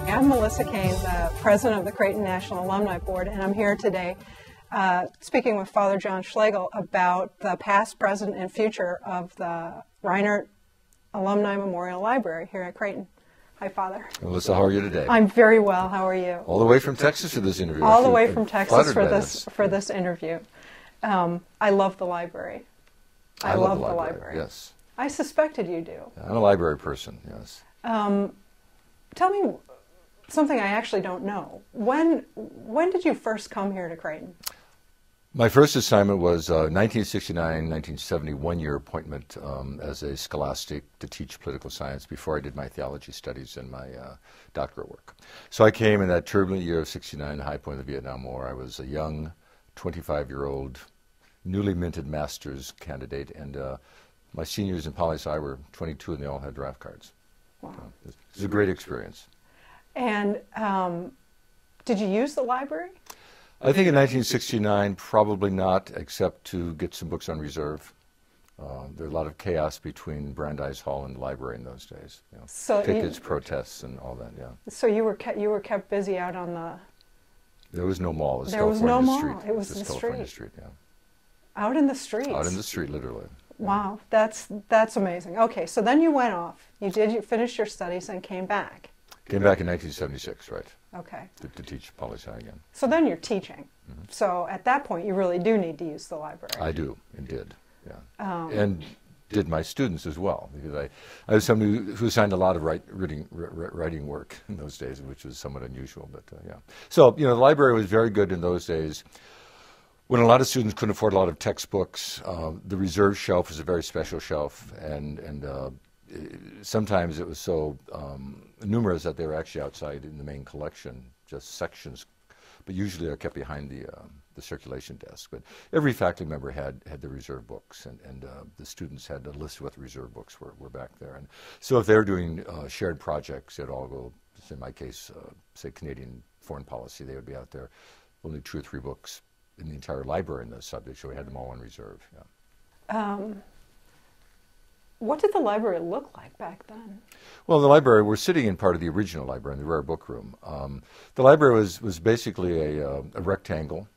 I'm Melissa Kane, the president of the Creighton National Alumni Board, and I'm here today speaking with Father John Schlegel about the past, present, and future of the Reinert Alumni Memorial Library here at Creighton. Hi, Father. Melissa, how are you today? I'm very well. How are you? All the way from Texas for this interview. All the way from Texas for this interview. I love the library. I love the library. Yes. I suspected you do. I'm a library person, yes. Tell me something I actually don't know. When did you first come here to Creighton? My first assignment was 1969-1970 one-year appointment as a scholastic to teach political science before I did my theology studies and my doctoral work. So I came in that turbulent year of '69, the high point of the Vietnam War. I was a young 25-year-old, newly minted master's candidate, and my seniors in poli-sci were 22 and they all had draft cards. Wow. It was a great experience. And did you use the library? I think in 1969, probably not, except to get some books on reserve. There was a lot of chaos between Brandeis Hall and the library in those days. You know, so pickets, protests, and all that. Yeah. So you were kept busy out on the. There was no mall. There was no mall. It was the California street. Yeah. Out in the streets. Out in the street, literally. Wow, that's amazing. Okay, so then you went off. You finished your studies and came back. Came back in 1976, right? Okay. To teach poli-sci again. So then you're teaching. Mm-hmm. So at that point, you really do need to use the library. I do, and did, yeah. And did my students as well, because I was somebody who signed a lot of writing work in those days, which was somewhat unusual, but yeah. So, you know, the library was very good in those days. When a lot of students couldn't afford a lot of textbooks, the reserve shelf was a very special shelf, and sometimes it was so numerous that they were actually outside in the main collection, just sections, but usually they're kept behind the circulation desk. But every faculty member had the reserve books, and the students had a list of what the reserve books were back there. And so if they were doing shared projects, they'd all go, in my case, say Canadian foreign policy, they would be out there, only 2 or 3 books in the entire library in the subject, so we had them all on reserve. Yeah. What did the library look like back then? Well, the library, we're sitting in part of the original library, in the rare book room. The library was basically a rectangle.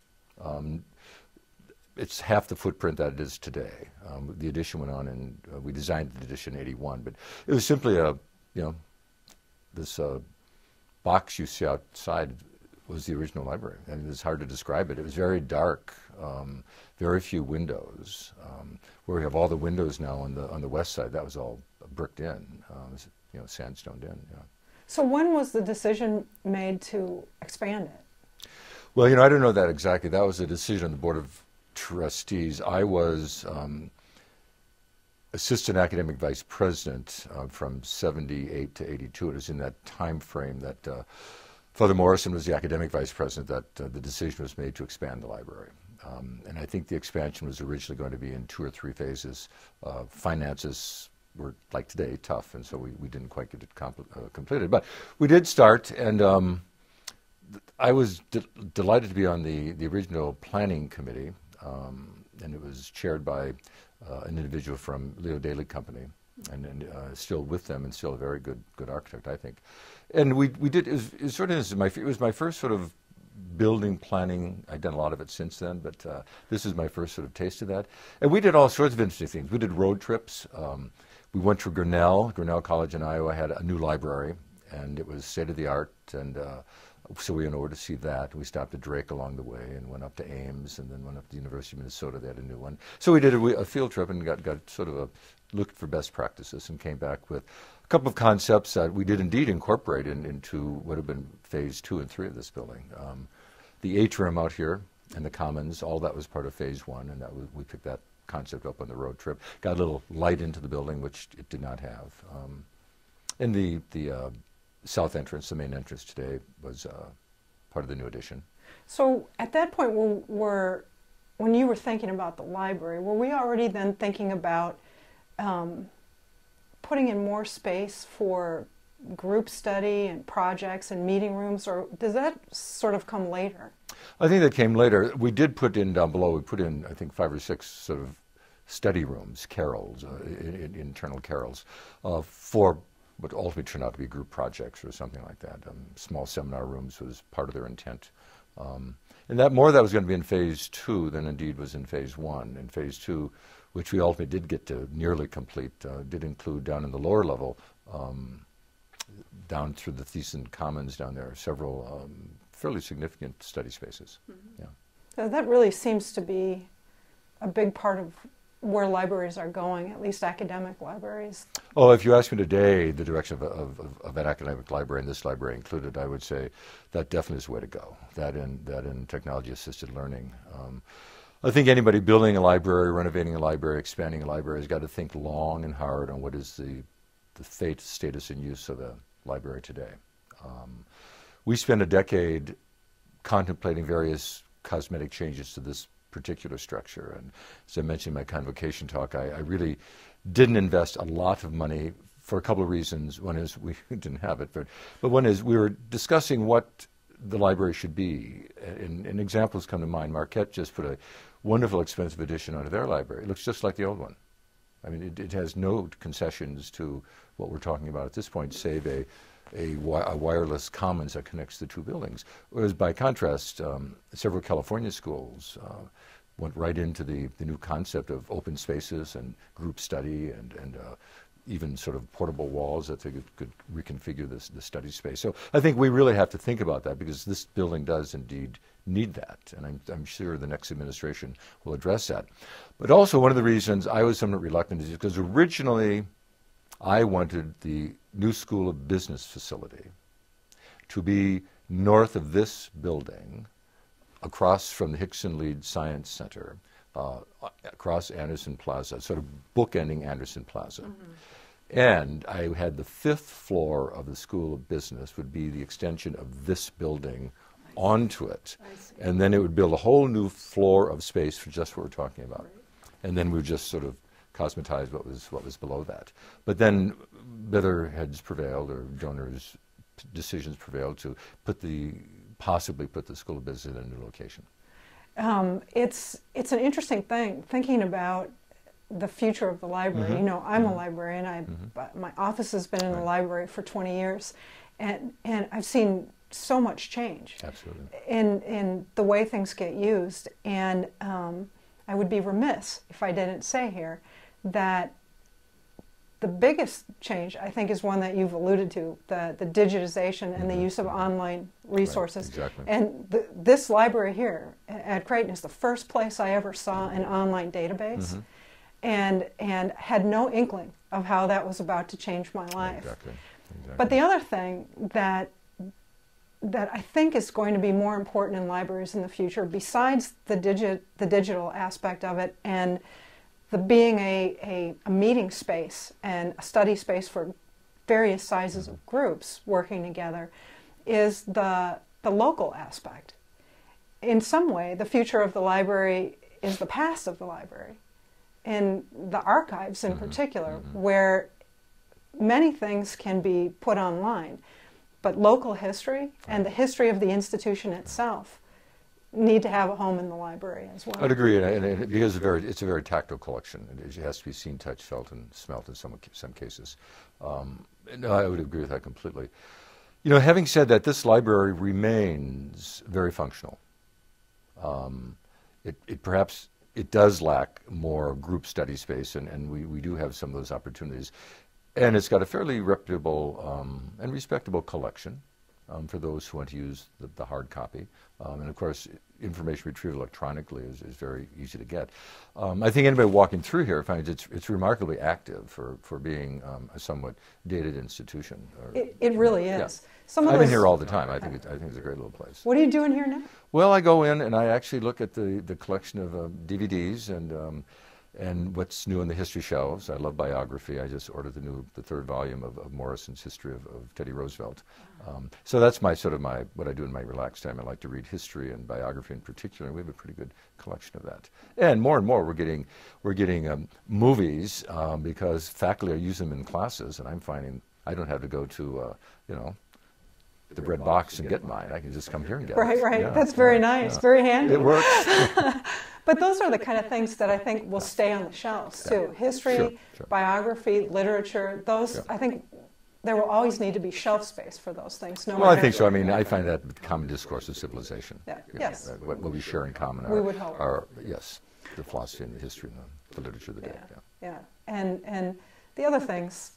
It's half the footprint that it is today. The addition went on, and we designed the addition in '81, but it was simply this box you see outside was the original library, and it's hard to describe it. It was very dark, very few windows. Where we have all the windows now on the west side, that was all bricked in, sandstoned in. Yeah. So when was the decision made to expand it? Well, I don't know that exactly. That was a decision of the Board of Trustees. I was assistant academic vice president from '78 to '82. It was in that time frame that Father Morrison was the academic vice president that the decision was made to expand the library. And I think the expansion was originally going to be in 2 or 3 phases. Finances were, like today, tough, and so we didn't quite get it completed. But we did start, and I was delighted to be on the original planning committee, and it was chaired by an individual from Leo Daly Company, and still with them, and still a very good architect, I think. And we did, it was my first sort of building planning. I've done a lot of it since then, but this is my first sort of taste of that. And we did all sorts of interesting things. We did road trips. We went to Grinnell College in Iowa had a new library, and it was state-of-the-art, and so we went over to see that. We stopped at Drake along the way and went up to Ames, and then went up to the University of Minnesota. They had a new one. So we did a field trip and got sort of looked for best practices and came back with a couple of concepts that we did indeed incorporate into what have been phase 2 and 3 of this building. The atrium out here and the commons, all that was part of phase 1, and we picked that concept up on the road trip. Got a little light into the building, which it did not have. And the south entrance, the main entrance today, was part of the new addition. So at that point, when you were thinking about the library, were we already then thinking about putting in more space for group study and projects and meeting rooms, or does that sort of come later? I think that came later. We did put in down below, we put in, I think, 5 or 6 sort of study rooms, carrels, internal carrels, for what ultimately turned out to be group projects or something like that. Small seminar rooms was part of their intent. And that more of that was going to be in phase 2 than indeed was in phase 1. In phase 2, which we ultimately did get to nearly complete, did include down in the lower level, down through the Thiessen Commons down there, several fairly significant study spaces. Mm-hmm. Yeah. So that really seems to be a big part of where libraries are going, at least academic libraries. Oh, if you ask me today the direction of an academic library, and this library included, I would say that definitely is the way to go, that in technology-assisted learning. I think anybody building a library, renovating a library, expanding a library has got to think long and hard on what is the fate, status, and use of a library today. We spent a decade contemplating various cosmetic changes to this particular structure. And as I mentioned in my convocation talk, I really didn't invest a lot of money for a couple of reasons. One is we didn't have it, but one is we were discussing what the library should be. And examples come to mind. Marquette just put a wonderful, expensive addition onto their library. It looks just like the old one. I mean, it has no concessions to what we're talking about at this point, save a wireless commons that connects the two buildings. Whereas by contrast, several California schools went right into the new concept of open spaces and group study and even sort of portable walls that they could reconfigure the study space. So I think we really have to think about that because this building does indeed need that, and I'm sure the next administration will address that. But also one of the reasons I was somewhat reluctant is because originally I wanted the New School of Business facility to be north of this building, across from the Hickson Lead Science Center, across Anderson Plaza, sort of bookending Anderson Plaza. Mm-hmm. And I had the 5th floor of the School of Business would be the extension of this building onto it. And then it would build a whole new floor of space for just what we're talking about. Right. And then we would just sort of cosmetize what was below that. But then better heads prevailed, or donors' decisions prevailed to possibly put the School of Business in a new location. It's an interesting thing, thinking about the future of the library. Mm-hmm. You know, I'm a librarian. My office has been in the library for 20 years, and I've seen so much change. Absolutely. In the way things get used. And I would be remiss if I didn't say here that the biggest change, I think, is one that you've alluded to, the digitization and the use of online resources. Right, exactly. And this library here at Creighton is the first place I ever saw an online database, and had no inkling of how that was about to change my life. Exactly. But the other thing that I think is going to be more important in libraries in the future, besides the digital aspect of it and the being a meeting space and a study space for various sizes of groups working together, is the local aspect. In some way, the future of the library is the past of the library, and the archives in particular, where many things can be put online, but local history and the history of the institution itself need to have a home in the library as well. I'd agree, and because it's a very tactile collection. It has to be seen, touched, felt, and smelt in some cases. No, I would agree with that completely. You know, having said that, this library remains very functional. Perhaps it does lack more group study space, and we do have some of those opportunities. And it's got a fairly reputable and respectable collection for those who want to use the hard copy. And of course, information retrieval electronically is very easy to get. I think anybody walking through here finds it's remarkably active for being a somewhat dated institution. It really is. Yeah. I've been here all the time. I think it's a great little place. What are you doing here now? Well, I go in and I actually look at the collection of DVDs and what's new in the history shelves. I love biography. I just ordered the 3rd volume of Morrison's History of Teddy Roosevelt. So that's what I do in my relaxed time. I like to read history and biography in particular, and we have a pretty good collection of that. And more we're getting movies because faculty are using them in classes, and I'm finding I don't have to go to the red box and get mine. I can just come here and get it. Right. Yeah, that's very nice. Very handy. It works. But those are the kind of things that I think will stay on the shelves too. History, sure. biography, literature, those I think there will always need to be shelf space for those things. No Well, I matter think so. I mean, I find that the common discourse of civilization. Yeah. You know, Yes. what we share in common We would hope. yes, the philosophy and the history and the literature of the day. Yeah. And the other things,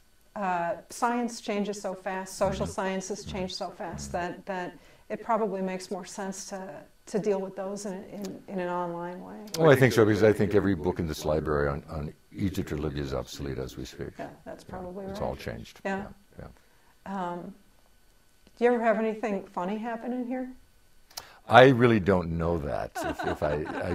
science changes so fast, social sciences change so fast that it probably makes more sense to deal with those in an online way. Well, I think so, because I think every book in this library on Egypt or Libya is obsolete as we speak. Yeah, that's probably right. It's all changed. Yeah. Yeah. Do you ever have anything funny happen in here? I really don't know that.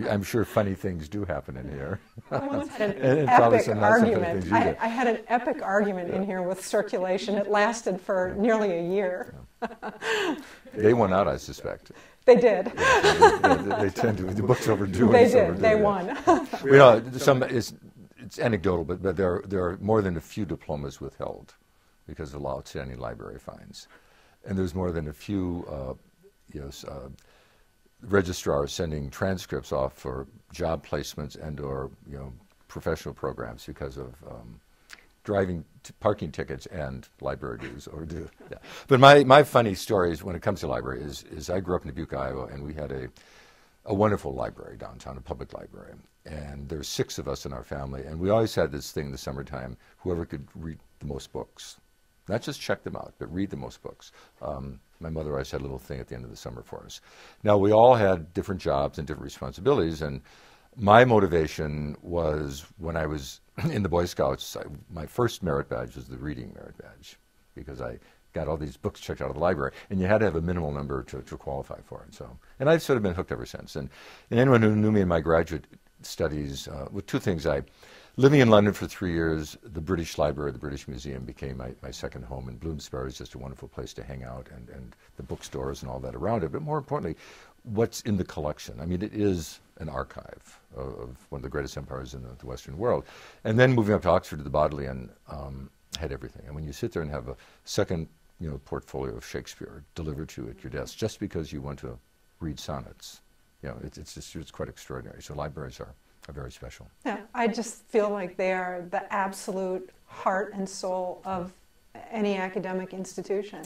I'm sure funny things do happen in here. I once had an And probably epic some not so funny argument. things either. I had an epic argument in here with circulation. It lasted for nearly a year. They won out, I suspect. They did. They tend to. The book's overdue. They it's did. overdue, They yeah. won. You know, it's anecdotal, but there are more than a few diplomas withheld because of outstanding library fines, and there's more than a few registrars sending transcripts off for job placements and/or professional programs because of parking tickets and library dues overdue. Yeah. But my funny stories when it comes to library is I grew up in Dubuque, Iowa, and we had a wonderful library downtown, a public library. And there's 6 of us in our family, and we always had this thing in the summertime, whoever could read the most books. Not just check them out, but read the most books. My mother always had a little thing at the end of the summer for us. Now, we all had different jobs and different responsibilities, and my motivation was when I was in the Boy Scouts, my first merit badge was the reading merit badge, because I got all these books checked out of the library, and you had to have a minimal number to qualify for it. And I've sort of been hooked ever since. And anyone who knew me in my graduate studies, with 2 things, living in London for 3 years, the British Library, the British Museum became my second home, and Bloomsbury is just a wonderful place to hang out, and the bookstores and all that around it. But more importantly, what's in the collection. I mean, it is an archive of one of the greatest empires in the Western world. And then moving up to Oxford to the Bodleian had everything. And when you sit there and have a second portfolio of Shakespeare delivered to you at your desk just because you want to read sonnets, it's quite extraordinary. So libraries are very special. Yeah, I just feel like they are the absolute heart and soul of any academic institution.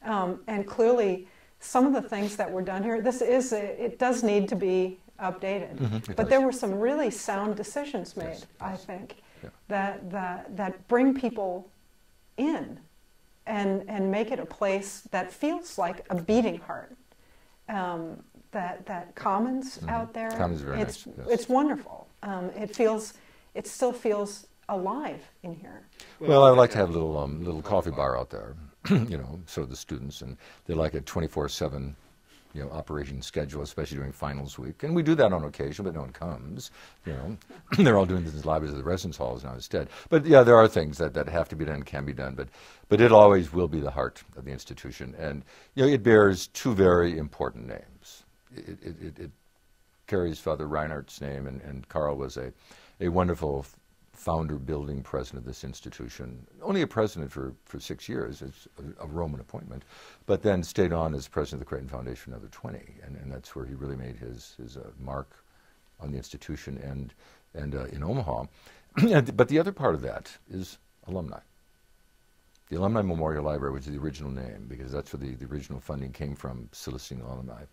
Right. And clearly, some of the things that were done here, it does need to be updated. Mm-hmm, but there were some really sound decisions made, yes, I think, yeah. that bring people in and make it a place that feels like a beating heart. That Commons out there, Commons is very nice. Yes. It's wonderful. It still feels alive in here. Well, I would like to have a little coffee bar out there, so the students, and they like a 24/7, operation schedule, especially during finals week. And we do that on occasion, but no one comes. They're all doing this in the libraries of the residence halls now instead. But yeah, there are things that have to be done, can be done, but it always will be the heart of the institution. And it bears 2 very important names. It carries Father Reinert's name, and Carl was a wonderful founder, building president of this institution. Only a president for 6 years. It's a Roman appointment, but then stayed on as president of the Creighton Foundation for another 20, and that's where he really made his mark on the institution and in Omaha. But the other part of that is alumni. The Alumni Memorial Library, which is the original name, because that's where the original funding came from, soliciting alumni.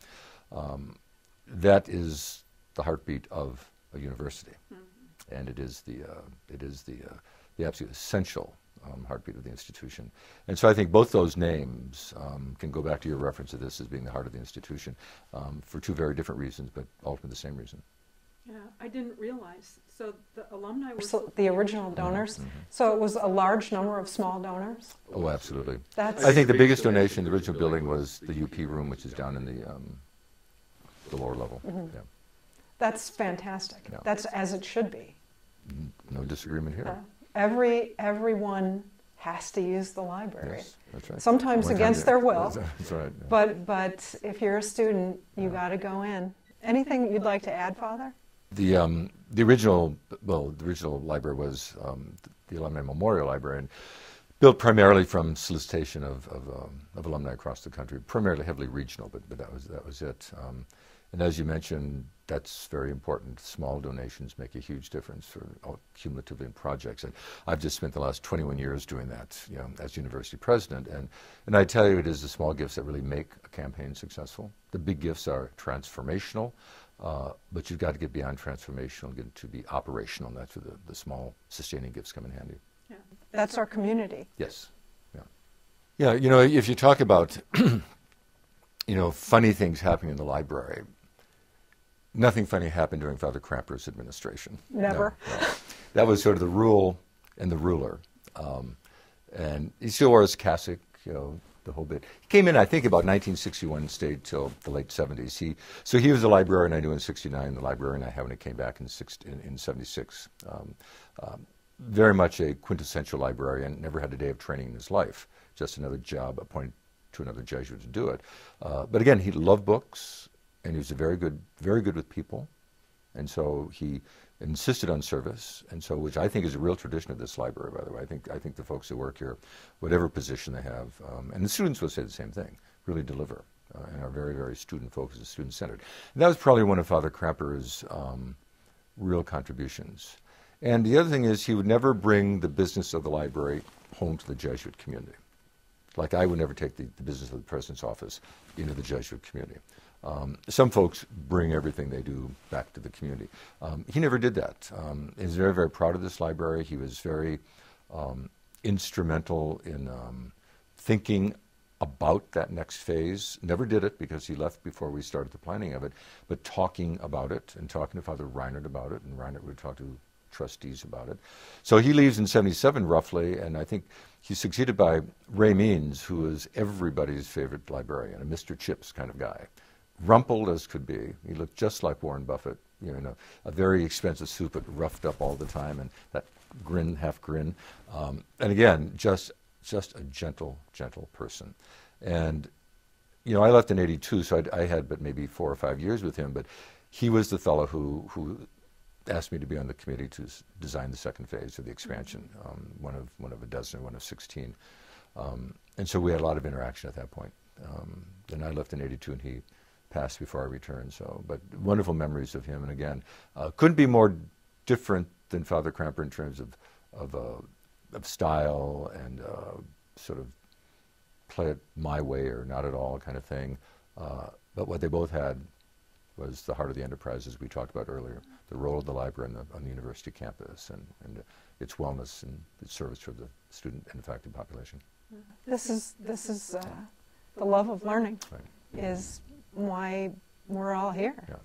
That is the heartbeat of a university, and it is the absolute essential heartbeat of the institution. And so I think both those names can go back to your reference to this as being the heart of the institution for 2 very different reasons, but ultimately the same reason. Yeah, I didn't realize. So the alumni were The original donors. So it was a large number of small donors. Oh, absolutely. That's I think the biggest donation in the original building was the UP room, which is down in the lower level. Yeah. That's fantastic. Yeah. That's as it should be. No disagreement here. Everyone has to use the library. Yes, that's right. Sometimes One against time, their will. That's right. Yeah. But if you're a student, you got to go in. Anything you'd like to add, Father? The original library was the Alumni Memorial Library, and built primarily from solicitation of alumni across the country, primarily heavily regional, but that was it. And as you mentioned, that's very important. Small donations make a huge difference for cumulatively in projects. And I've just spent the last 21 years doing that, as university president. And I tell you, it is the small gifts that really make a campaign successful. The big gifts are transformational, but you've got to get beyond transformational and get to be operational. And that's where the small sustaining gifts come in handy. Yeah. That's our community. Yes. Yeah, if you talk about, funny things happening in the library, nothing funny happened during Father Kramper's administration. Never. No. That was sort of the rule and the ruler. And he still wore his cassock, the whole bit. He came in, I think, about 1961 and stayed till the late 70s. So he was a librarian I knew in 69, the librarian I had when he came back in 76. Very much a quintessential librarian, never had a day of training in his life, just another job appointed to another Jesuit to do it. But again, he loved books, and he was very good with people, and so he insisted on service, and so which I think is a real tradition of this library. By the way, I think the folks who work here, whatever position they have, and the students will say the same thing, really deliver and are very, very student-focused and student-centered. And that was probably one of Father Kramper's real contributions. And the other thing is, he would never bring the business of the library home to the Jesuit community. Like I would never take the business of the president's office into the Jesuit community. Some folks bring everything they do back to the community. He never did that. He was very, very proud of this library. He was very instrumental in thinking about that next phase. Never did it because he left before we started the planning of it, but talking about it and talking to Father Reinert about it, and Reinert would talk to trustees about it. So he leaves in 77 roughly, and I think he's succeeded by Ray Means, who is everybody's favorite librarian, a Mr. Chips kind of guy. Rumpled as could be. He looked just like Warren Buffett, a very expensive suit, but roughed up all the time, and that grin, half grin. And again, just a gentle person. And, I left in 82, so I had but maybe 4 or 5 years with him, but he was the fellow who asked me to be on the committee to design the second phase of the expansion, one of a dozen, one of 16. And so we had a lot of interaction at that point. Then I left in 82, and he passed before I returned. So, but wonderful memories of him. And again, couldn't be more different than Father Kramper in terms of style and sort of play it my way or not at all kind of thing. But what they both had was the heart of the enterprise, as we talked about earlier, the role of the library on the university campus and its wellness and its service for the student and faculty population. This is the love of learning, right. Is why we're all here. Yeah.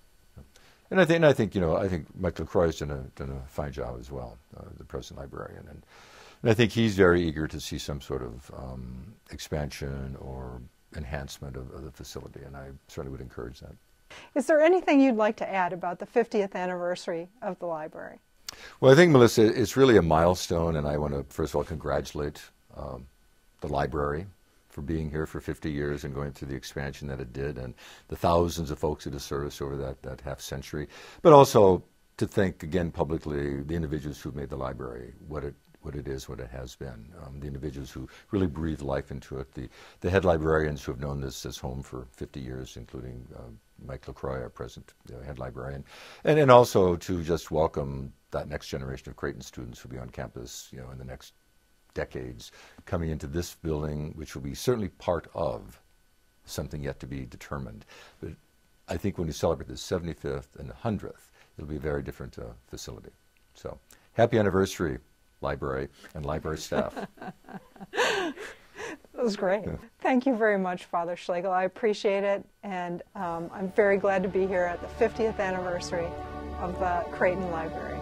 And I think Mike LaCroix has done a fine job as well, the present librarian, and I think he's very eager to see some sort of expansion or enhancement of the facility, and I certainly would encourage that. Is there anything you'd like to add about the 50th anniversary of the library? Well, I think, Melissa, it's really a milestone, and I want to, first of all, congratulate the library for being here for 50 years and going through the expansion that it did, and the thousands of folks it has serviced over that half century, but also to thank, again, publicly, the individuals who made the library what it is, what it has been, the individuals who really breathed life into it, the head librarians who have known this as home for 50 years, including Mike LaCroix, our present head librarian, and also to just welcome that next generation of Creighton students who will be on campus, in the next decades, coming into this building, which will be certainly part of something yet to be determined. But I think when we celebrate the 75th and 100th, it'll be a very different facility. So, happy anniversary, library and library staff. That was great. Yeah. Thank you very much, Father Schlegel. I appreciate it, and I'm very glad to be here at the 50th anniversary of the Creighton Library.